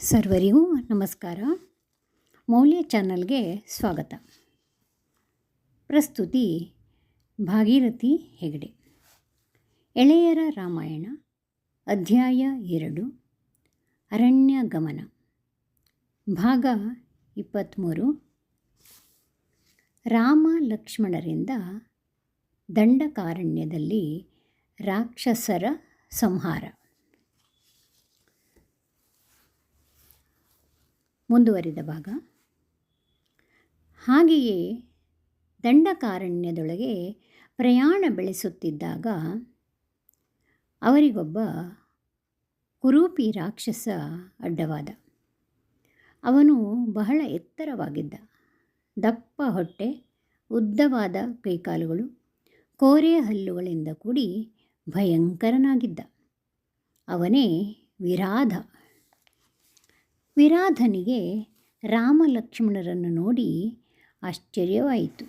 ಸರ್ವರಿಗೂ ನಮಸ್ಕಾರ. ಮೌಲ್ಯ ಚಾನಲ್ಗೆ ಸ್ವಾಗತ. ಪ್ರಸ್ತುತಿ ಭಾಗೀರಥಿ ಹೆಗಡೆ. ಎಳೆಯರ ರಾಮಾಯಣ, ಅಧ್ಯಾಯ 2, ಅರಣ್ಯ ಗಮನ, ಭಾಗ 23. ರಾಮ ಲಕ್ಷ್ಮಣರಿಂದ ದಂಡಕಾರಣ್ಯದಲ್ಲಿ ರಾಕ್ಷಸರ ಸಂಹಾರ. ಮುಂದುವರಿದ ಭಾಗ. ಹಾಗೆಯೇ ದಂಡಕಾರಣ್ಯದೊಳಗೆ ಪ್ರಯಾಣ ಬೆಳೆಸುತ್ತಿದ್ದಾಗ ಅವರಿಗೊಬ್ಬ ಕುರೂಪಿ ರಾಕ್ಷಸ ಅಡ್ಡವಾದ. ಅವನು ಬಹಳ ಎತ್ತರವಾಗಿದ್ದ. ದಪ್ಪ ಹೊಟ್ಟೆ, ಉದ್ದವಾದ ಕೈಕಾಲುಗಳು, ಕೋರೆ ಹಲ್ಲುಗಳಿಂದ ಕೂಡಿ ಭಯಂಕರನಾಗಿದ್ದ. ಅವನೇ ವಿರಾಧ. ವಿರಾಧನಿಗೆ ರಾಮಲಕ್ಷ್ಮಣರನ್ನು ನೋಡಿ ಆಶ್ಚರ್ಯವಾಯಿತು.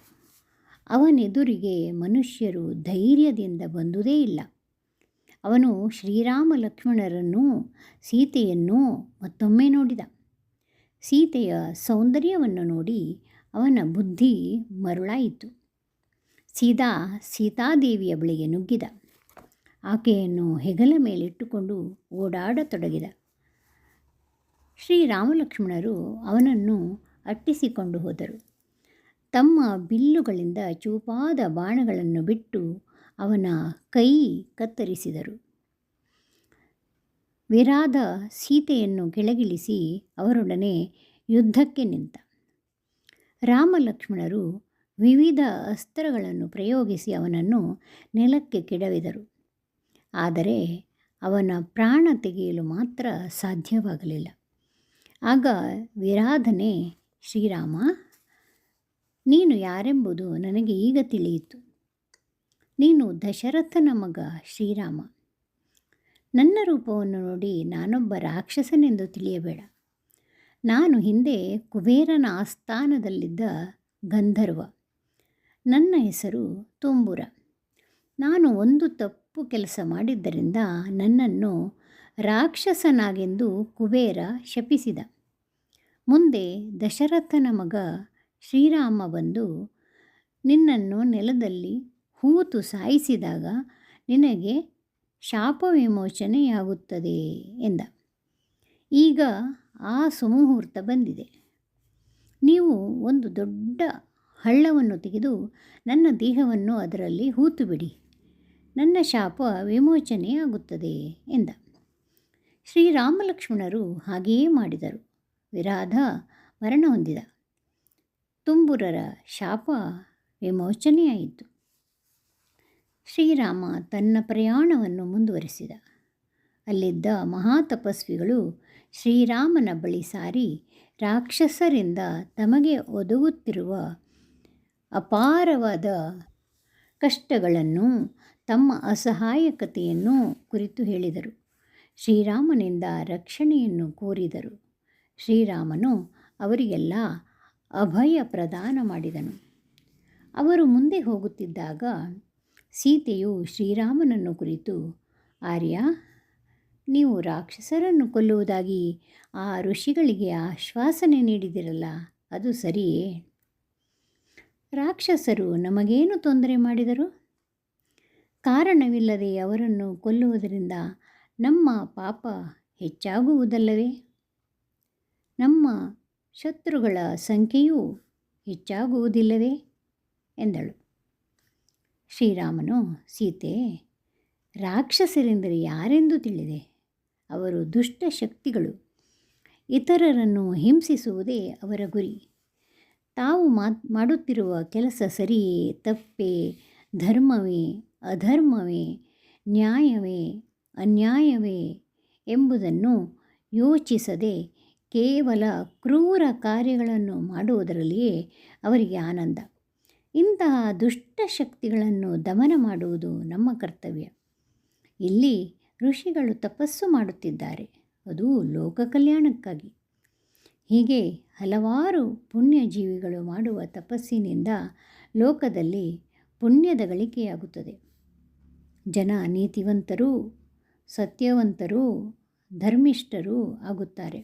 ಅವನೆದುರಿಗೆ ಮನುಷ್ಯರು ಧೈರ್ಯದಿಂದ ಬಂದುದೇ ಇಲ್ಲ. ಅವನು ಶ್ರೀರಾಮ ಲಕ್ಷ್ಮಣರನ್ನೂ ಸೀತೆಯನ್ನೂ ಮತ್ತೊಮ್ಮೆ ನೋಡಿದ. ಸೀತೆಯ ಸೌಂದರ್ಯವನ್ನು ನೋಡಿ ಅವನ ಬುದ್ಧಿ ಮರುಳಾಯಿತು. ಸೀದಾ ಸೀತಾದೇವಿಯ ಬಳಿಗೆ ನುಗ್ಗಿದ. ಆಕೆಯನ್ನು ಹೆಗಲ ಮೇಲಿಟ್ಟುಕೊಂಡು ಓಡಾಡತೊಡಗಿದ. ಶ್ರೀರಾಮಲಕ್ಷ್ಮಣರು ಅವನನ್ನು ಅಟ್ಟಿಸಿಕೊಂಡು ಹೋದರು. ತಮ್ಮ ಬಿಲ್ಲುಗಳಿಂದ ಚೂಪಾದ ಬಾಣಗಳನ್ನು ಬಿಟ್ಟು ಅವನ ಕೈ ಕತ್ತರಿಸಿದರು. ವಿರಾಧ ಸೀತೆಯನ್ನು ಕೆಳಗಿಳಿಸಿ ಅವರೊಡನೆ ಯುದ್ಧಕ್ಕೆ ನಿಂತ. ರಾಮಲಕ್ಷ್ಮಣರು ವಿವಿಧ ಅಸ್ತ್ರಗಳನ್ನು ಪ್ರಯೋಗಿಸಿ ಅವನನ್ನು ನೆಲಕ್ಕೆ ಕೆಡವಿದರು. ಆದರೆ ಅವನ ಪ್ರಾಣ ತೆಗೆಯಲು ಮಾತ್ರ ಸಾಧ್ಯವಾಗಲಿಲ್ಲ. ಆಗ ವಿರಾಧನೆ, ಶ್ರೀರಾಮ, ನೀನು ಯಾರೆಂಬುದು ನನಗೆ ಈಗ ತಿಳಿಯಿತು. ನೀನು ದಶರಥನ ಮಗ ಶ್ರೀರಾಮ. ನನ್ನ ರೂಪವನ್ನು ನೋಡಿ ನಾನೊಬ್ಬ ರಾಕ್ಷಸನೆಂದು ತಿಳಿಯಬೇಡ. ನಾನು ಹಿಂದೆ ಕುಬೇರನ ಆಸ್ಥಾನದಲ್ಲಿದ್ದ ಗಂಧರ್ವ. ನನ್ನ ಹೆಸರು ತುಂಬುರ. ನಾನು ಒಂದು ತಪ್ಪು ಕೆಲಸ ಮಾಡಿದ್ದರಿಂದ ನನ್ನನ್ನು ರಾಕ್ಷಸನಾಗೆಂದು ಕುಬೇರ ಶಪಿಸಿದ. ಮುಂದೆ ದಶರಥನ ಮಗ ಶ್ರೀರಾಮ ಬಂದು ನಿನ್ನನ್ನು ನೆಲದಲ್ಲಿ ಹೂತು ಸಾಯಿಸಿದಾಗ ನಿನಗೆ ಶಾಪ ವಿಮೋಚನೆಯಾಗುತ್ತದೆ ಎಂದ. ಈಗ ಆ ಸುಮುಹೂರ್ತ ಬಂದಿದೆ. ನೀವು ಒಂದು ದೊಡ್ಡ ಹಳ್ಳವನ್ನು ತೆಗೆದು ನನ್ನ ದೇಹವನ್ನು ಅದರಲ್ಲಿ ಹೂತು ಬಿಡಿ. ನನ್ನ ಶಾಪ ವಿಮೋಚನೆಯಾಗುತ್ತದೆ ಎಂದ. ಶ್ರೀರಾಮಲಕ್ಷ್ಮಣರು ಹಾಗೆಯೇ ಮಾಡಿದರು. ವಿರಾಧ ಮರಣ ಹೊಂದಿದ. ತುಂಬುರರ ಶಾಪ ವಿಮೋಚನೆಯಾಯಿತು. ಶ್ರೀರಾಮ ತನ್ನ ಪ್ರಯಾಣವನ್ನು ಮುಂದುವರಿಸಿದ. ಅಲ್ಲಿದ್ದ ಮಹಾತಪಸ್ವಿಗಳು ಶ್ರೀರಾಮನ ಬಳಿ ಸಾರಿ ರಾಕ್ಷಸರಿಂದ ತಮಗೆ ಒದಗುತ್ತಿರುವ ಅಪಾರವಾದ ಕಷ್ಟಗಳನ್ನು, ತಮ್ಮ ಅಸಹಾಯಕತೆಯನ್ನು ಕುರಿತು ಹೇಳಿದರು. ಶ್ರೀರಾಮನಿಂದ ರಕ್ಷಣೆಯನ್ನು ಕೋರಿದರು. ಶ್ರೀರಾಮನು ಅವರಿಗೆಲ್ಲ ಅಭಯ ಪ್ರದಾನ ಮಾಡಿದನು. ಅವರು ಮುಂದೆ ಹೋಗುತ್ತಿದ್ದಾಗ ಸೀತೆಯು ಶ್ರೀರಾಮನನ್ನು ಕುರಿತು, ಆರ್ಯ, ನೀವು ರಾಕ್ಷಸರನ್ನು ಕೊಲ್ಲುವುದಾಗಿ ಆ ಋಷಿಗಳಿಗೆ ಆಶ್ವಾಸನೆ ನೀಡಿದಿರಲ್ಲ, ಅದು ಸರಿಯೇ? ರಾಕ್ಷಸರು ನಮಗೇನು ತೊಂದರೆ ಮಾಡಿದರು? ಕಾರಣವಿಲ್ಲದೆ ಅವರನ್ನು ಕೊಲ್ಲುವುದರಿಂದ ನಮ್ಮ ಪಾಪ ಹೆಚ್ಚಾಗುವುದಲ್ಲವೇ? ನಮ್ಮ ಶತ್ರುಗಳ ಸಂಖ್ಯೆಯೂ ಹೆಚ್ಚಾಗುವುದಿಲ್ಲವೇ ಎಂದಳು. ಶ್ರೀರಾಮನು, ಸೀತೆ, ರಾಕ್ಷಸರೆಂದರೆ ಯಾರೆಂದು ತಿಳಿದೆ. ಅವರು ದುಷ್ಟ ಶಕ್ತಿಗಳು. ಇತರರನ್ನು ಹಿಂಸಿಸುವುದೇ ಅವರ ಗುರಿ. ತಾವು ಮಾಡುತ್ತಿರುವ ಕೆಲಸ ಸರಿಯೇ, ತಪ್ಪೇ, ಧರ್ಮವೇ, ಅಧರ್ಮವೇ, ನ್ಯಾಯವೇ, ಅನ್ಯಾಯವೇ ಎಂಬುದನ್ನು ಯೋಚಿಸದೆ ಕೇವಲ ಕ್ರೂರ ಕಾರ್ಯಗಳನ್ನು ಮಾಡುವುದರಲ್ಲಿಯೇ ಅವರಿಗೆ ಆನಂದ. ಇಂತಹ ದುಷ್ಟ ಶಕ್ತಿಗಳನ್ನು ದಮನ ಮಾಡುವುದು ನಮ್ಮ ಕರ್ತವ್ಯ. ಇಲ್ಲಿ ಋಷಿಗಳು ತಪಸ್ಸು ಮಾಡುತ್ತಿದ್ದಾರೆ, ಅದು ಲೋಕ ಕಲ್ಯಾಣಕ್ಕಾಗಿ. ಹೀಗೆ ಹಲವಾರು ಪುಣ್ಯಜೀವಿಗಳು ಮಾಡುವ ತಪಸ್ಸಿನಿಂದ ಲೋಕದಲ್ಲಿ ಪುಣ್ಯದ ಗಳಿಕೆಯಾಗುತ್ತದೆ. ಜನ ನೀತಿವಂತರೂ ಸತ್ಯವಂತರೂ ಧರ್ಮಿಷ್ಠರೂ ಆಗುತ್ತಾರೆ.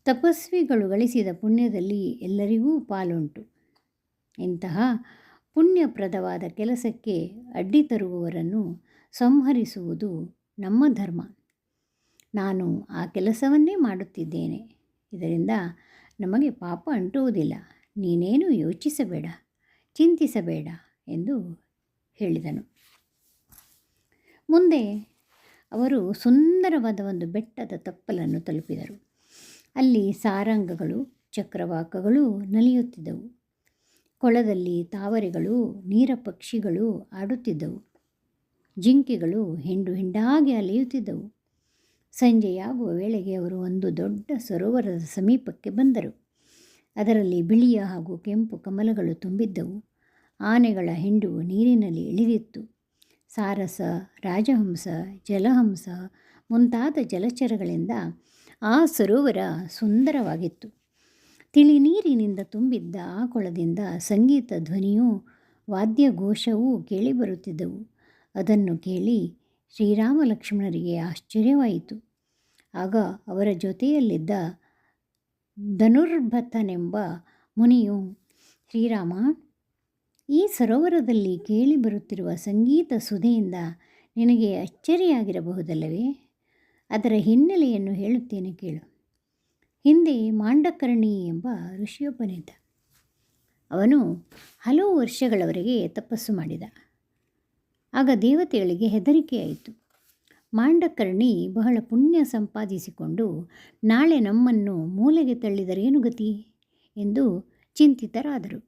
ತಪಸ್ವಿಗಳು ಗಳಿಸಿದ ಪುಣ್ಯದಲ್ಲಿ ಎಲ್ಲರಿಗೂ ಪಾಲುಂಟು. ಇಂತಹ ಪುಣ್ಯಪ್ರದವಾದ ಕೆಲಸಕ್ಕೆ ಅಡ್ಡಿ ತರುವವರನ್ನು ಸಂಹರಿಸುವುದು ನಮ್ಮ ಧರ್ಮ. ನಾನು ಆ ಕೆಲಸವನ್ನೇ ಮಾಡುತ್ತಿದ್ದೇನೆ. ಇದರಿಂದ ನಮಗೆ ಪಾಪ ಅಂಟುವುದಿಲ್ಲ. ನೀನೇನು ಯೋಚಿಸಬೇಡ, ಚಿಂತಿಸಬೇಡ ಎಂದು ಹೇಳಿದನು. ಮುಂದೆ ಅವರು ಸುಂದರವಾದ ಒಂದು ಬೆಟ್ಟದ ತಪ್ಪಲನ್ನು ತಲುಪಿದರು. ಅಲ್ಲಿ ಸಾರಂಗಗಳು, ಚಕ್ರವಾಕಗಳು ನಲಿಯುತ್ತಿದ್ದವು. ಕೊಳದಲ್ಲಿ ತಾವರೆಗಳು, ನೀರ ಪಕ್ಷಿಗಳು ಆಡುತ್ತಿದ್ದವು. ಜಿಂಕೆಗಳು ಹಿಂಡು ಹಿಂಡಾಗಿ ಅಲೆಯುತ್ತಿದ್ದವು. ಸಂಜೆಯಾಗುವ ವೇಳೆಗೆ ಅವರು ಒಂದು ದೊಡ್ಡ ಸರೋವರದ ಸಮೀಪಕ್ಕೆ ಬಂದರು. ಅದರಲ್ಲಿ ಬಿಳಿಯ ಹಾಗೂ ಕೆಂಪು ಕಮಲಗಳು ತುಂಬಿದ್ದವು. ಆನೆಗಳ ಹಿಂಡು ನೀರಿನಲ್ಲಿ ಇಳಿದಿತ್ತು. ಸಾರಸ, ರಾಜಹಂಸ, ಜಲಹಂಸ ಮುಂತಾದ ಜಲಚರಗಳಿಂದ ಆ ಸರೋವರ ಸುಂದರವಾಗಿತ್ತು. ತಿಳಿ ನೀರಿನಿಂದ ತುಂಬಿದ್ದ ಆ ಕೊಳದಿಂದ ಸಂಗೀತ ಧ್ವನಿಯೂ ವಾದ್ಯಘೋಷವೂ ಕೇಳಿಬರುತ್ತಿದ್ದವು. ಅದನ್ನು ಕೇಳಿ ಶ್ರೀರಾಮ ಲಕ್ಷ್ಮಣರಿಗೆ ಆಶ್ಚರ್ಯವಾಯಿತು. ಆಗ ಅವರ ಜೊತೆಯಲ್ಲಿದ್ದ ಧನುರ್ಭತನೆಂಬ ಮುನಿಯು, ಶ್ರೀರಾಮ, ಈ ಸರೋವರದಲ್ಲಿ ಕೇಳಿಬರುತ್ತಿರುವ ಸಂಗೀತ ಸುಧೆಯಿಂದ ನಿನಗೆ ಅಚ್ಚರಿಯಾಗಿರಬಹುದಲ್ಲವೇ? ಅದರ ಹಿನ್ನೆಲೆಯನ್ನು ಹೇಳುತ್ತೇನೆ ಕೇಳು. ಹಿಂದೆ ಮಾಂಡಕರ್ಣಿ ಎಂಬ ಋಷಿಯೊಬ್ಬನಿದ್ದ. ಅವನು ಹಲವು ವರ್ಷಗಳವರೆಗೆ ತಪಸ್ಸು ಮಾಡಿದ. ಆಗ ದೇವತೆಗಳಿಗೆ ಹೆದರಿಕೆಯಾಯಿತು. ಮಾಂಡಕರ್ಣಿ ಬಹಳ ಪುಣ್ಯ ಸಂಪಾದಿಸಿಕೊಂಡು ನಾಳೆ ನಮ್ಮನ್ನು ಮೂಲೆಗೆ ತಳ್ಳಿದರೇನು ಗತಿ ಎಂದು ಚಿಂತಿತರಾದರು.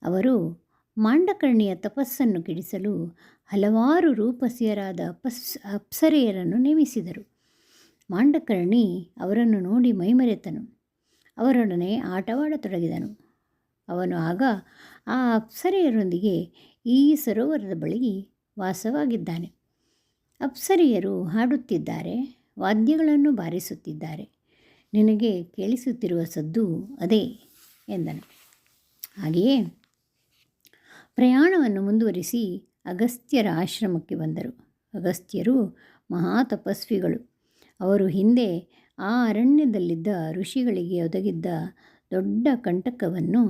ಅವರು ಮಾಂಡಕರ್ಣಿಯ ತಪಸ್ಸನ್ನು ಕೆಡಿಸಲು ಹಲವಾರು ರೂಪಸಿಯರಾದ ಅಪ್ಸರೆಯರನ್ನು ನೇಮಿಸಿದರು. ಮಾಂಡಕರ್ಣಿ ಅವರನ್ನು ನೋಡಿ ಮೈಮರೆತನು. ಅವರೊಡನೆ ಆಟವಾಡತೊಡಗಿದನು. ಅವನು ಆಗ ಆ ಅಪ್ಸರೆಯರೊಂದಿಗೆ ಈ ಸರೋವರದ ಬಳಿ ವಾಸವಾಗಿದ್ದಾನೆ. ಅಪ್ಸರೆಯರು ಹಾಡುತ್ತಿದ್ದಾರೆ, ವಾದ್ಯಗಳನ್ನು ಬಾರಿಸುತ್ತಿದ್ದಾರೆ. ನಿನಗೆ ಕೇಳಿಸುತ್ತಿರುವ ಸದ್ದು ಅದೇ ಎಂದನು. ಹಾಗೆಯೇ ಪ್ರಯಾಣವನ್ನು ಮುಂದುವರಿಸಿ ಅಗಸ್ತ್ಯರ ಆಶ್ರಮಕ್ಕೆ ಬಂದರು. ಅಗಸ್ತ್ಯರು ಮಹಾತಪಸ್ವಿಗಳು. ಅವರು ಹಿಂದೆ ಆ ಅರಣ್ಯದಲ್ಲಿದ್ದ ಋಷಿಗಳಿಗೆ ಒದಗಿದ್ದ ದೊಡ್ಡ ಕಂಟಕವನ್ನು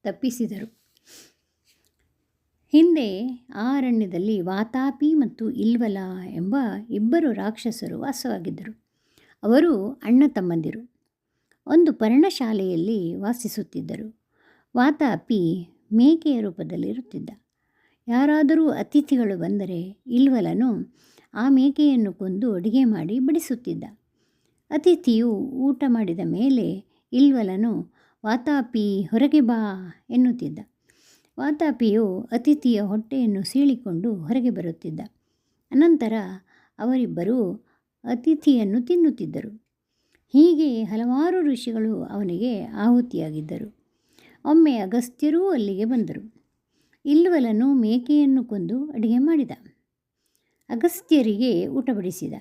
ತಪ್ಪಿಸಿದರು. ಹಿಂದೆ ಆ ಅರಣ್ಯದಲ್ಲಿ ವಾತಾಪಿ ಮತ್ತು ಇಲ್ವಲ ಎಂಬ ಇಬ್ಬರು ರಾಕ್ಷಸರು ವಾಸವಾಗಿದ್ದರು. ಅವರು ಅಣ್ಣ ತಮ್ಮಂದಿರು. ಒಂದು ಪರ್ಣಶಾಲೆಯಲ್ಲಿ ವಾಸಿಸುತ್ತಿದ್ದರು. ವಾತಾಪಿ ಮೇಕೆಯ ರೂಪದಲ್ಲಿರುತ್ತಿದ್ದ. ಯಾರಾದರೂ ಅತಿಥಿಗಳು ಬಂದರೆ ಇಲ್ವಲನು ಆ ಮೇಕೆಯನ್ನು ಕೊಂದು ಅಡುಗೆ ಮಾಡಿ ಬಡಿಸುತ್ತಿದ್ದ. ಅತಿಥಿಯು ಊಟ ಮಾಡಿದ ಮೇಲೆ ಇಲ್ವಲನು, ವಾತಾಪಿ ಹೊರಗೆ ಬಾ ಎನ್ನುತ್ತಿದ್ದ. ವಾತಾಪಿಯು ಅತಿಥಿಯ ಹೊಟ್ಟೆಯನ್ನು ಸೀಳಿಕೊಂಡು ಹೊರಗೆ ಬರುತ್ತಿದ್ದ. ಅನಂತರ ಅವರಿಬ್ಬರೂ ಅತಿಥಿಯನ್ನು ತಿನ್ನುತ್ತಿದ್ದರು. ಹೀಗೆ ಹಲವಾರು ಋಷಿಗಳು ಅವನಿಗೆ ಆಹುತಿಯಾಗಿದ್ದರು. ಒಮ್ಮೆ ಅಗಸ್ತ್ಯರೂ ಅಲ್ಲಿಗೆ ಬಂದರು. ಇಲ್ವಲನು ಮೇಕೆಯನ್ನು ಕೊಂದು ಅಡುಗೆ ಮಾಡಿದ. ಅಗಸ್ತ್ಯರಿಗೆ ಊಟ ಬಡಿಸಿದ.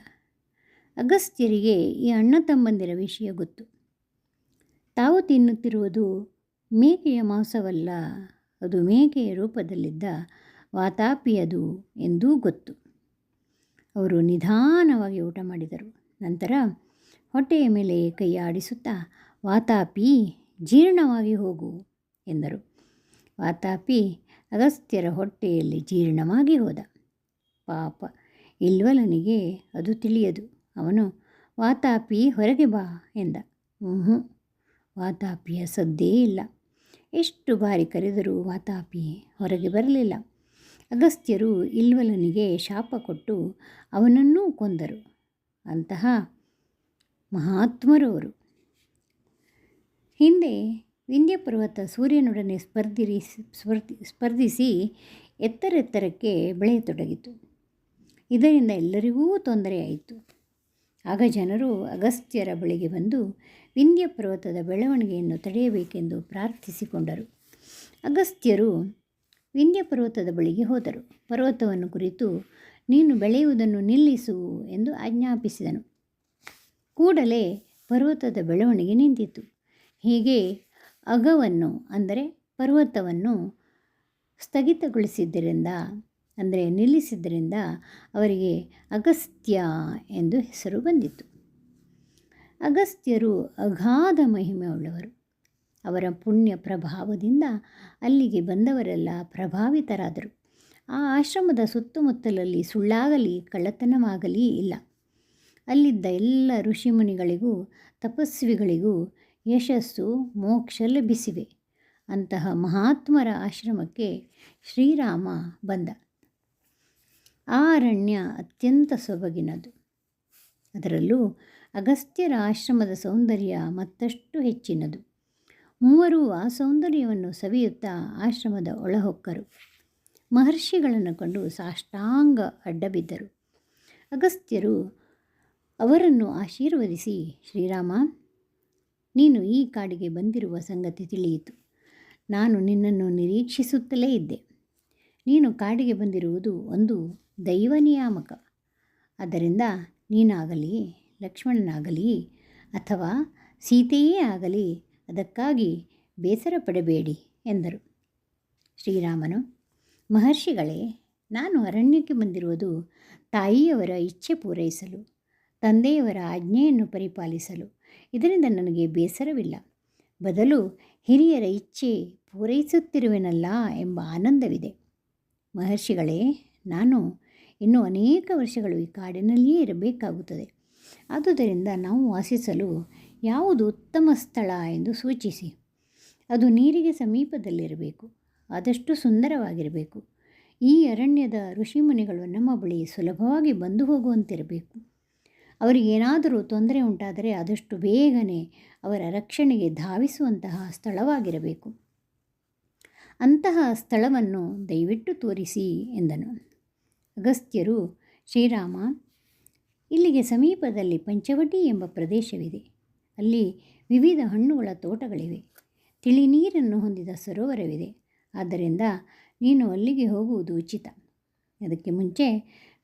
ಅಗಸ್ತ್ಯರಿಗೆ ಈ ಅಣ್ಣ ತಮ್ಮಂದಿರ ವಿಷಯ ಗೊತ್ತು. ತಾವು ತಿನ್ನುತ್ತಿರುವುದು ಮೇಕೆಯ ಮಾಂಸವಲ್ಲ, ಅದು ಮೇಕೆಯ ರೂಪದಲ್ಲಿದ್ದ ವಾತಾಪಿಯದು ಎಂದೂ ಗೊತ್ತು. ಅವರು ನಿಧಾನವಾಗಿ ಊಟ ಮಾಡಿದರು. ನಂತರ ಹೊಟ್ಟೆಯ ಮೇಲೆ ಕೈ ಆಡಿಸುತ್ತಾ, ವಾತಾಪಿ ಜೀರ್ಣವಾಗಿ ಹೋಗು ಎಂದರು. ವಾತಾಪಿ ಅಗಸ್ತ್ಯರ ಹೊಟ್ಟೆಯಲ್ಲಿ ಜೀರ್ಣವಾಗಿ ಹೋದ. ಪಾಪ, ಇಲ್ವಲನಿಗೆ ಅದು ತಿಳಿಯದು. ಅವನು, ವಾತಾಪಿ ಹೊರಗೆ ಬಾ ಎಂದ. ವಾತಾಪಿಯ ಸದ್ದೇ ಇಲ್ಲ. ಎಷ್ಟು ಬಾರಿ ಕರೆದರೂ ವಾತಾಪಿ ಹೊರಗೆ ಬರಲಿಲ್ಲ. ಅಗಸ್ತ್ಯರು ಇಲ್ವಲನಿಗೆ ಶಾಪ ಕೊಟ್ಟು ಅವನನ್ನೂ ಕೊಂದರು. ಅಂತಹ ಮಹಾತ್ಮರವರು. ಹಿಂದೆ ವಿಂಧ್ಯ ಪರ್ವತ ಸೂರ್ಯನೊಡನೆ ಸ್ಪರ್ಧಿಸಿ ಎತ್ತರೆತ್ತರಕ್ಕೆ ಬೆಳೆಯತೊಡಗಿತು. ಇದರಿಂದ ಎಲ್ಲರಿಗೂ ತೊಂದರೆಯಾಯಿತು. ಆಗ ಜನರು ಅಗಸ್ತ್ಯರ ಬಳಿಗೆ ಬಂದು ವಿಂಧ್ಯ ಪರ್ವತದ ಬೆಳವಣಿಗೆಯನ್ನು ತಡೆಯಬೇಕೆಂದು ಪ್ರಾರ್ಥಿಸಿಕೊಂಡರು. ಅಗಸ್ತ್ಯರು ವಿಂಧ್ಯ ಪರ್ವತದ ಬಳಿಗೆ ಹೋದರು. ಪರ್ವತವನ್ನು ಕುರಿತು, ನೀನು ಬೆಳೆಯುವುದನ್ನು ನಿಲ್ಲಿಸು ಎಂದು ಆಜ್ಞಾಪಿಸಿದನು. ಕೂಡಲೇ ಪರ್ವತದ ಬೆಳವಣಿಗೆ ನಿಂತಿತು. ಹೀಗೆ ಅಗವನ್ನು ಅಂದರೆ ಪರ್ವತವನ್ನು ಸ್ಥಗಿತಗೊಳಿಸಿದ್ದರಿಂದ ಅಂದರೆ ನಿಲ್ಲಿಸಿದ್ದರಿಂದ ಅವರಿಗೆ ಅಗಸ್ತ್ಯ ಎಂದು ಹೆಸರು ಬಂದಿತು. ಅಗಸ್ತ್ಯರು ಅಗಾಧ ಮಹಿಮೆಯುಳ್ಳವರು. ಅವರ ಪುಣ್ಯ ಪ್ರಭಾವದಿಂದ ಅಲ್ಲಿಗೆ ಬಂದವರೆಲ್ಲ ಪ್ರಭಾವಿತರಾದರು. ಆ ಆಶ್ರಮದ ಸುತ್ತಮುತ್ತಲಲ್ಲಿ ಸುಳ್ಳಾಗಲಿ ಕಳ್ಳತನವಾಗಲಿ ಇಲ್ಲ. ಅಲ್ಲಿದ್ದ ಎಲ್ಲ ಋಷಿಮುನಿಗಳಿಗೂ ತಪಸ್ವಿಗಳಿಗೂ ಯಶಸ್ಸು ಮೋಕ್ಷ ಲಭಿಸಿವೆ. ಅಂತಹ ಮಹಾತ್ಮರ ಆಶ್ರಮಕ್ಕೆ ಶ್ರೀರಾಮ ಬಂದ. ಆ ಅರಣ್ಯ ಅತ್ಯಂತ ಸೊಬಗಿನದು. ಅದರಲ್ಲೂ ಅಗಸ್ತ್ಯರ ಆಶ್ರಮದ ಸೌಂದರ್ಯ ಮತ್ತಷ್ಟು ಹೆಚ್ಚಿನದು. ಮೂವರೂ ಆ ಸೌಂದರ್ಯವನ್ನು ಸವಿಯುತ್ತಾ ಆಶ್ರಮದ ಒಳಹೊಕ್ಕರು. ಮಹರ್ಷಿಗಳನ್ನು ಕಂಡು ಸಾಷ್ಟಾಂಗ ಅಡ್ಡಬಿದ್ದರು. ಅಗಸ್ತ್ಯರು ಅವರನ್ನು ಆಶೀರ್ವದಿಸಿ, ಶ್ರೀರಾಮ, ನೀನು ಈ ಕಾಡಿಗೆ ಬಂದಿರುವ ಸಂಗತಿ ತಿಳಿಯಿತು. ನಾನು ನಿನ್ನನ್ನು ನಿರೀಕ್ಷಿಸುತ್ತಲೇ ಇದ್ದೆ. ನೀನು ಕಾಡಿಗೆ ಬಂದಿರುವುದು ಒಂದು ದೈವ ನಿಯಾಮಕ. ಆದ್ದರಿಂದ ನೀನಾಗಲಿ ಲಕ್ಷ್ಮಣನಾಗಲಿ ಅಥವಾ ಸೀತೆಯೇ ಆಗಲಿ ಅದಕ್ಕಾಗಿ ಬೇಸರ ಪಡಬೇಡಿ ಎಂದರು. ಶ್ರೀರಾಮನು, ಮಹರ್ಷಿಗಳೇ, ನಾನು ಅರಣ್ಯಕ್ಕೆ ಬಂದಿರುವುದು ತಾಯಿಯವರ ಇಚ್ಛೆ ಪೂರೈಸಲು, ತಂದೆಯವರ ಆಜ್ಞೆಯನ್ನು ಪರಿಪಾಲಿಸಲು. ಇದರಿಂದ ನನಗೆ ಬೇಸರವಿಲ್ಲ. ಬದಲು ಹಿರಿಯರ ಇಚ್ಛೆ ಪೂರೈಸುತ್ತಿರುವೆನಲ್ಲ ಎಂಬ ಆನಂದವಿದೆ. ಮಹರ್ಷಿಗಳೇ, ನಾನು ಇನ್ನೂ ಅನೇಕ ವರ್ಷಗಳು ಈ ಕಾಡಿನಲ್ಲಿಯೇ ಇರಬೇಕಾಗುತ್ತದೆ. ಆದುದರಿಂದ ನಾವು ವಾಸಿಸಲು ಯಾವುದು ಉತ್ತಮ ಸ್ಥಳ ಎಂದು ಸೂಚಿಸಿ. ಅದು ನೀರಿಗೆ ಸಮೀಪದಲ್ಲಿರಬೇಕು, ಆದಷ್ಟು ಸುಂದರವಾಗಿರಬೇಕು. ಈ ಅರಣ್ಯದ ಋಷಿಮುನಿಗಳು ನಮ್ಮ ಬಳಿ ಸುಲಭವಾಗಿ ಬಂದು ಹೋಗುವಂತಿರಬೇಕು. ಅವರಿಗೇನಾದರೂ ತೊಂದರೆ ಉಂಟಾದರೆ ಆದಷ್ಟು ಬೇಗನೆ ಅವರ ರಕ್ಷಣೆಗೆ ಧಾವಿಸುವಂತಹ ಸ್ಥಳವಾಗಿರಬೇಕು. ಅಂತಹ ಸ್ಥಳವನ್ನು ದಯವಿಟ್ಟು ತೋರಿಸಿ ಎಂದನು. ಅಗಸ್ತ್ಯರು, ಶ್ರೀರಾಮ, ಇಲ್ಲಿಗೆ ಸಮೀಪದಲ್ಲಿ ಪಂಚವಟಿ ಎಂಬ ಪ್ರದೇಶವಿದೆ. ಅಲ್ಲಿ ವಿವಿಧ ಹಣ್ಣುಗಳ ತೋಟಗಳಿವೆ. ತಿಳಿ ನೀರನ್ನು ಹೊಂದಿದ ಸರೋವರವಿದೆ. ಆದ್ದರಿಂದ ನೀನು ಅಲ್ಲಿಗೆ ಹೋಗುವುದು ಉಚಿತ. ಅದಕ್ಕೆ ಮುಂಚೆ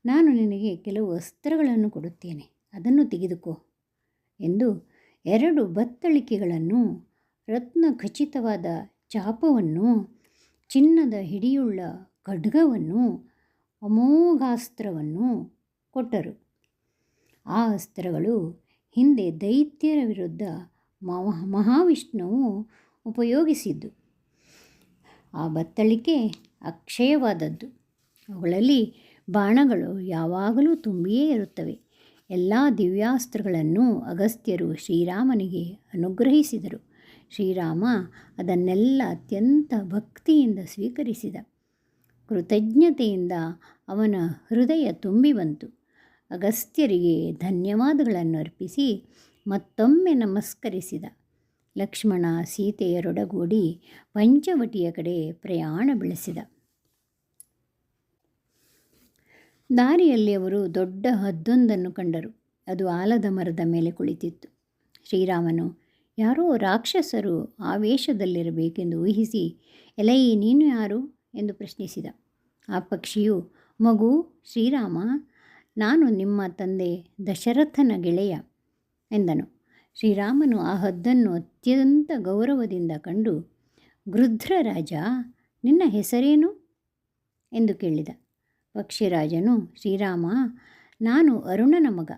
ನಾನು ನಿನಗೆ ಕೆಲವು ಅಸ್ತ್ರಗಳನ್ನು ಕೊಡುತ್ತೇನೆ, ಅದನ್ನು ತೆಗೆದುಕೋ ಎಂದು 2 ಬತ್ತಳಿಕೆಗಳನ್ನು, ರತ್ನ ಖಚಿತವಾದ ಚಾಪವನ್ನು, ಚಿನ್ನದ ಹಿಡಿಯುಳ್ಳ ಖಡ್ಗವನ್ನು, ಅಮೋಘಾಸ್ತ್ರವನ್ನು ಕೊಟ್ಟರು. ಆ ಅಸ್ತ್ರಗಳು ಹಿಂದೆ ದೈತ್ಯರ ವಿರುದ್ಧ ಮಹಾವಿಷ್ಣುವು ಉಪಯೋಗಿಸಿದ್ದು. ಆ ಬತ್ತಳಿಕೆ ಅಕ್ಷಯವಾದದ್ದು. ಅವುಗಳಲ್ಲಿ ಬಾಣಗಳು ಯಾವಾಗಲೂ ತುಂಬಿಯೇ ಇರುತ್ತವೆ. ಎಲ್ಲ ದಿವ್ಯಾಸ್ತ್ರಗಳನ್ನು ಅಗಸ್ತ್ಯರು ಶ್ರೀರಾಮನಿಗೆ ಅನುಗ್ರಹಿಸಿದರು. ಶ್ರೀರಾಮ ಅದನ್ನೆಲ್ಲ ಅತ್ಯಂತ ಭಕ್ತಿಯಿಂದ ಸ್ವೀಕರಿಸಿದ. ಕೃತಜ್ಞತೆಯಿಂದ ಅವನ ಹೃದಯ ತುಂಬಿ ಬಂತು. ಅಗಸ್ತ್ಯರಿಗೆ ಧನ್ಯವಾದಗಳನ್ನು ಅರ್ಪಿಸಿ ಮತ್ತೊಮ್ಮೆ ನಮಸ್ಕರಿಸಿದ. ಲಕ್ಷ್ಮಣ ಸೀತೆಯರೊಡಗೂಡಿ ಪಂಚವಟಿಯ ಕಡೆ ಪ್ರಯಾಣ ಬೆಳೆಸಿದ. ದಾರಿಯಲ್ಲಿ ಅವರು ದೊಡ್ಡ ಹದ್ದೊಂದನ್ನು ಕಂಡರು. ಅದು ಆಲದ ಮರದ ಮೇಲೆ ಕುಳಿತಿತ್ತು. ಶ್ರೀರಾಮನು ಯಾರೋ ರಾಕ್ಷಸರು ಆವೇಶದಲ್ಲಿರಬೇಕೆಂದು ಊಹಿಸಿ, ಎಲೈ, ನೀನು ಯಾರು ಎಂದು ಪ್ರಶ್ನಿಸಿದ. ಆ ಪಕ್ಷಿಯು, ಮಗು ಶ್ರೀರಾಮ, ನಾನು ನಿಮ್ಮ ತಂದೆ ದಶರಥನ ಗೆಳೆಯ ಎಂದನು. ಶ್ರೀರಾಮನು ಆ ಹದ್ದನ್ನು ಅತ್ಯಂತ ಗೌರವದಿಂದ ಕಂಡು, ಗೃಧ್ರ ರಾಜ, ನಿನ್ನ ಹೆಸರೇನು ಎಂದು ಕೇಳಿದ. ಪಕ್ಷಿರಾಜನು, ಶ್ರೀರಾಮ, ನಾನು ಅರುಣನ ಮಗ.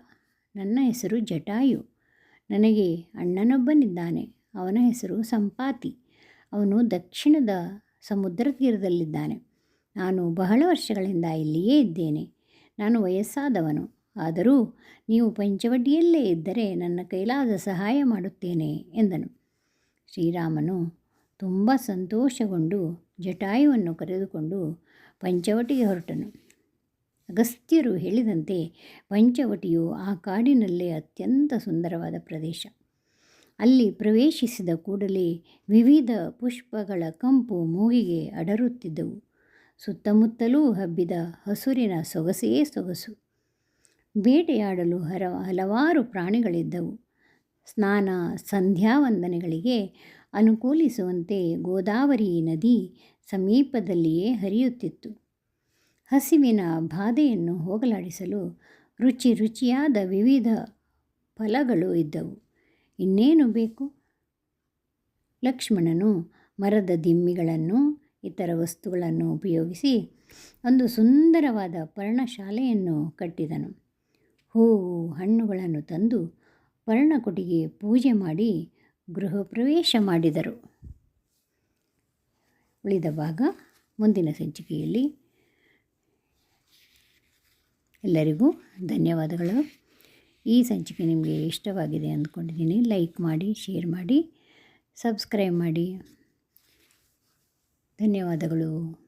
ನನ್ನ ಹೆಸರು ಜಟಾಯು. ನನಗೆ ಅಣ್ಣನೊಬ್ಬನಿದ್ದಾನೆ. ಅವನ ಹೆಸರು ಸಂಪಾತಿ. ಅವನು ದಕ್ಷಿಣದ ಸಮುದ್ರ ತೀರದಲ್ಲಿದ್ದಾನೆ. ನಾನು ಬಹಳ ವರ್ಷಗಳಿಂದ ಇಲ್ಲಿಯೇ ಇದ್ದೇನೆ. ನಾನು ವಯಸ್ಸಾದವನು. ಆದರೂ ನೀವು ಪಂಚವಟಿಯಲ್ಲೇ ಇದ್ದರೆ ನನ್ನ ಕೈಲಾದ ಸಹಾಯ ಮಾಡುತ್ತೇನೆ ಎಂದನು. ಶ್ರೀರಾಮನು ತುಂಬ ಸಂತೋಷಗೊಂಡು ಜಟಾಯುವನ್ನು ಕರೆದುಕೊಂಡು ಪಂಚವಟಿಗೆ ಹೊರಟನು. ಅಗಸ್ತ್ಯರು ಹೇಳಿದಂತೆ ಪಂಚವಟಿಯು ಆ ಕಾಡಿನಲ್ಲೇ ಅತ್ಯಂತ ಸುಂದರವಾದ ಪ್ರದೇಶ. ಅಲ್ಲಿ ಪ್ರವೇಶಿಸಿದ ಕೂಡಲೇ ವಿವಿಧ ಪುಷ್ಪಗಳ ಕಂಪು ಮೂಗಿಗೆ ಅಡರುತ್ತಿದ್ದವು. ಸುತ್ತಮುತ್ತಲೂ ಹಬ್ಬಿದ ಹಸುರಿನ ಸೊಗಸೇ ಸೊಗಸು. ಬೇಟೆಯಾಡಲು ಹಲವಾರು ಪ್ರಾಣಿಗಳಿದ್ದವು. ಸ್ನಾನ ಸಂಧ್ಯಾವಂದನೆಗಳಿಗೆ ಅನುಕೂಲಿಸುವಂತೆ ಗೋದಾವರಿ ನದಿ ಸಮೀಪದಲ್ಲಿಯೇ ಹರಿಯುತ್ತಿತ್ತು. ಹಸಿವಿನ ಬಾಧೆಯನ್ನು ಹೋಗಲಾಡಿಸಲು ರುಚಿ ರುಚಿಯಾದ ವಿವಿಧ ಫಲಗಳು ಇದ್ದವು. ಇನ್ನೇನು ಬೇಕು? ಲಕ್ಷ್ಮಣನು ಮರದ ದಿಮ್ಮಿಗಳನ್ನು, ಇತರ ವಸ್ತುಗಳನ್ನು ಉಪಯೋಗಿಸಿ ಒಂದು ಸುಂದರವಾದ ಪರ್ಣಶಾಲೆಯನ್ನು ಕಟ್ಟಿದನು. ಹೂವು ಹಣ್ಣುಗಳನ್ನು ತಂದು ಪರ್ಣಕುಟಿಗೆ ಪೂಜೆ ಮಾಡಿ ಗೃಹ ಪ್ರವೇಶ ಮಾಡಿದರು. ಉಳಿದ ಭಾಗ ಮುಂದಿನ ಸಂಚಿಕೆಯಲ್ಲಿ. ಎಲ್ಲರಿಗೂ ಧನ್ಯವಾದಗಳು. ಈ ಸಂಚಿಕೆ ನಿಮಗೆ ಇಷ್ಟವಾಗಿದೆ ಅಂದ್ಕೊಂಡಿದ್ದೀನಿ. ಲೈಕ್ ಮಾಡಿ, ಶೇರ್ ಮಾಡಿ, ಸಬ್ಸ್ಕ್ರೈಬ್ ಮಾಡಿ. ಧನ್ಯವಾದಗಳು.